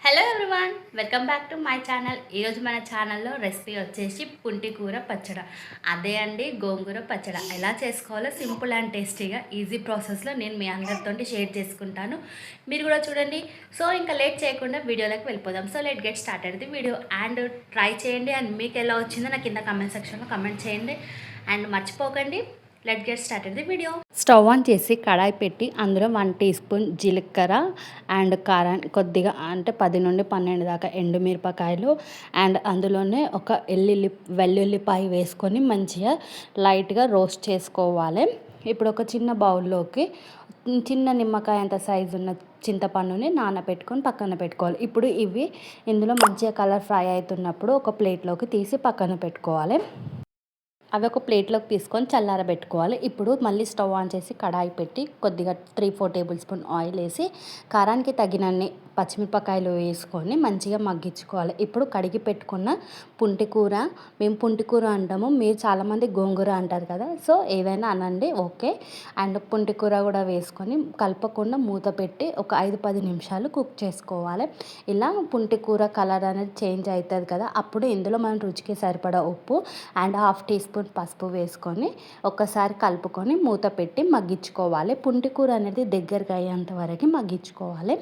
Hello everyone, welcome back to my channel. ఈరోజు మన ఛానల్లో రెసిపీ వచ్చేసి పుంటికూర పచ్చడి. అదే అండి, గోంగూర పచ్చడి ఎలా చేసుకోవాలో సింపుల్ అండ్ టేస్టీగా ఈజీ ప్రాసెస్లో నేను మీ అందరితో షేర్ చేసుకుంటాను. మీరు కూడా చూడండి. సో ఇంకా లేట్ చేయకుండా వీడియోలోకి వెళ్ళిపోదాం. So let get started the video and try చేయండి. అండ్ మీకు ఎలా వచ్చిందో నాకు కింద కమెంట్ సెక్షన్లో కమెంట్ చేయండి. అండ్ మర్చిపోకండి, let get started the video. Stove on చేసి కడాయి పెట్టి అందులో 1 టీ స్పూన్ జీలకర్ర అండ్ కారాన్ని కొద్దిగా అంటే 10 నుండి 12 దాకా ఎండుమిరపకాయలు అండ్ అందులోనే ఒక వెల్లుల్లిపాయ వేసుకొని మంచిగా లైట్గా రోస్ట్ చేసుకోవాలి. ఇప్పుడు ఒక చిన్న బౌల్లోకి చిన్న నిమ్మకాయ అంత సైజు ఉన్న చింతపండుని నానబెట్టుకొని పక్కన పెట్టుకోవాలి. ఇప్పుడు ఇవి ఇందులో మంచిగా కలర్ ఫ్రై అవుతున్నప్పుడు ఒక ప్లేట్లోకి తీసి పక్కన పెట్టుకోవాలి. అవి ఒక ప్లేట్లోకి తీసుకొని చల్లారబెట్టుకోవాలి. ఇప్పుడు మళ్ళీ స్టవ్ ఆన్ చేసి కడాయి పెట్టి కొద్దిగా 3-4 టేబుల్ స్పూన్ ఆయిల్ వేసి కారానికి తగినన్ని పచ్చిమిరపకాయలు వేసుకొని మంచిగా మగ్గించుకోవాలి. ఇప్పుడు కడిగి పెట్టుకున్న పుంటికూర, మేము పుంటికూర అంటాము, మీరు చాలామంది గోంగూర అంటారు కదా, సో ఏదైనా అనండి ఓకే. అండ్ పుంటికూర కూడా వేసుకొని కలపకుండా మూత పెట్టి ఒక 5-10 నిమిషాలు కుక్ చేసుకోవాలి. ఇలా పుంటికూర కలర్ అనేది చేంజ్ అవుతుంది కదా, అప్పుడు ఇందులో మనం రుచికి సరిపడా ఉప్పు అండ్ 1/2 టీ స్పూన్ పసుపు వేసుకొని ఒక్కసారి కలుపుకొని మూత పెట్టి మగ్గించుకోవాలి. పుంటికూర అనేది దగ్గరికి అయ్యేంత వరకు మగ్గించుకోవాలి.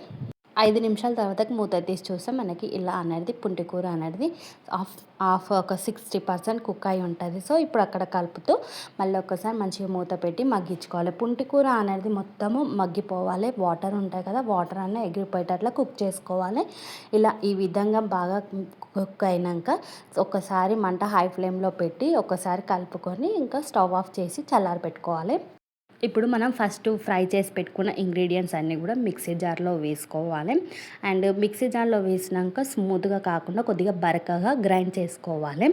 5 నిమిషాల తర్వాత మూత తీసి చూస్తే మనకి ఇలా అనేది పుంటికూర అనేది ఒక 60% కుక్ అయి ఉంటుంది. సో ఇప్పుడు అక్కడ కలుపుతూ మళ్ళీ ఒక్కసారి మంచిగా మూత పెట్టి మగ్గించుకోవాలి. పుంటికూర అనేది మొత్తము మగ్గిపోవాలి. వాటర్ ఉంటాయి కదా, వాటర్ అన్నీ ఎగిరిపోయేటట్లా కుక్ చేసుకోవాలి. ఇలా ఈ విధంగా బాగా కుక్ అయినాక ఒకసారి మంట హై ఫ్లేమ్లో పెట్టి ఒకసారి కలుపుకొని ఇంకా స్టవ్ ఆఫ్ చేసి చల్లారబెట్టుకోవాలి. ఇప్పుడు మనం ఫస్ట్ ఫ్రై చేసి పెట్టుకున్న ఇంగ్రీడియంట్స్ అన్నీ కూడా మిక్సీ జార్లో వేసుకోవాలి. అండ్ మిక్సీ జార్లో వేసినాక స్మూత్గా కాకుండా కొద్దిగా బరకగా గ్రైండ్ చేసుకోవాలి.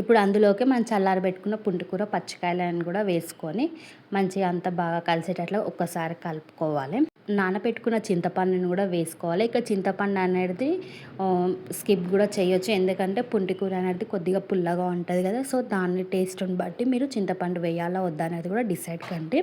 ఇప్పుడు అందులోకి మనం చల్లారబెట్టుకున్న పుంటికూర పచ్చికాయలను కూడా వేసుకొని మంచిగా అంతా బాగా కలిసేటట్లు ఒక్కసారి కలుపుకోవాలి. నానబెట్టుకున్న చింతపండుని కూడా వేసుకోవాలి. ఇక చింతపండు అనేది స్కిప్ కూడా చేయొచ్చు, ఎందుకంటే పుంటికూర అనేది కొద్దిగా పుల్లగా ఉంటుంది కదా, సో దాన్ని టేస్ట్ని బట్టి మీరు చింతపండు వేయాలా వద్దా అనేది కూడా డిసైడ్ కండి.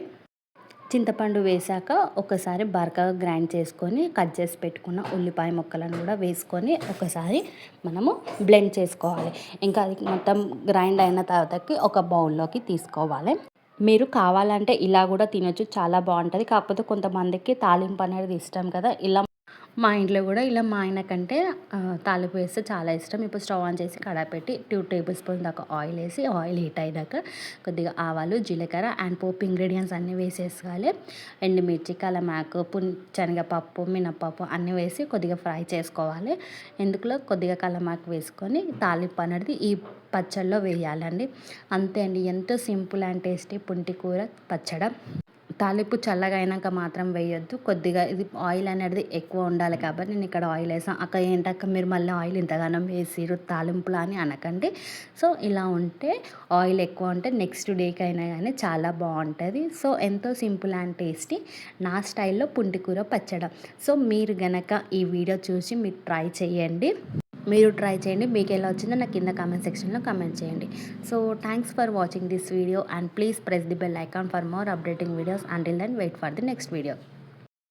చింతపండు వేసాక ఒకసారి బరకగా గ్రైండ్ చేసుకొని కట్ చేసి పెట్టుకున్న ఉల్లిపాయ ముక్కలను కూడా వేసుకొని ఒకసారి మనము బ్లెండ్ చేసుకోవాలి. ఇంకా అది మొత్తం గ్రైండ్ అయిన తర్వాతకి ఒక బౌల్లోకి తీసుకోవాలి. మీరు కావాలంటే ఇలా కూడా తినొచ్చు, చాలా బాగుంటుంది. కాకపోతే కొంతమందికి తాలింపు అనేది ఇష్టం కదా, ఇలా మా ఇంట్లో కూడా ఇలా మా ఆయనకంటే తాలింపు వేస్తే చాలా ఇష్టం. ఇప్పుడు స్టవ్ ఆన్ చేసి కడాయి పెట్టి 2 టేబుల్ స్పూన్ దాకా ఆయిల్ వేసి ఆయిల్ హీట్ అయినాక కొద్దిగా ఆవాలు, జీలకర్ర అండ్ పోపు ఇంగ్రీడియంట్స్ అన్నీ వేసేసుకోవాలి. ఎండుమిర్చి, కలమాకు, శనగపప్పు, మినపప్పు అన్నీ వేసి కొద్దిగా ఫ్రై చేసుకోవాలి. ఎందుకులో కొద్దిగా కలమాకు వేసుకొని తాలింపు అనేది ఈ పచ్చళ్ళలో వేయాలండి. అంతే అండి, ఎంతో సింపుల్ అండ్ టేస్టీ పుంటికూర పచ్చడి. తాలింపు చల్లగా అయినాక మాత్రం వేయొద్దు, కొద్దిగా ఇది ఆయిల్ అనేది ఎక్కువ ఉండాలి కాబట్టి నేను ఇక్కడ ఆయిల్ వేసాను. అక్క ఏంటక్క మీరు మళ్ళీ ఆయిల్ ఇంతగానం వేసిరు తాలింపులా అని అనకండి. సో ఇలా ఉంటే ఆయిల్ ఎక్కువ ఉంటే నెక్స్ట్ డేకి అయినా కానీ చాలా బాగుంటుంది. సో ఎంతో సింపుల్ అండ్ టేస్టీ నా స్టైల్లో పుంటికూర పచ్చడి. సో మీరు గనక ఈ వీడియో చూసి మీరు ట్రై చేయండి. మీకు ఎలా వచ్చిందో నాకు కింద కామెంట్ సెక్షన్లో కామెంట్ చేయండి. So thanks for watching this video and please press the bell icon for more updating videos. Until then, wait for the next video.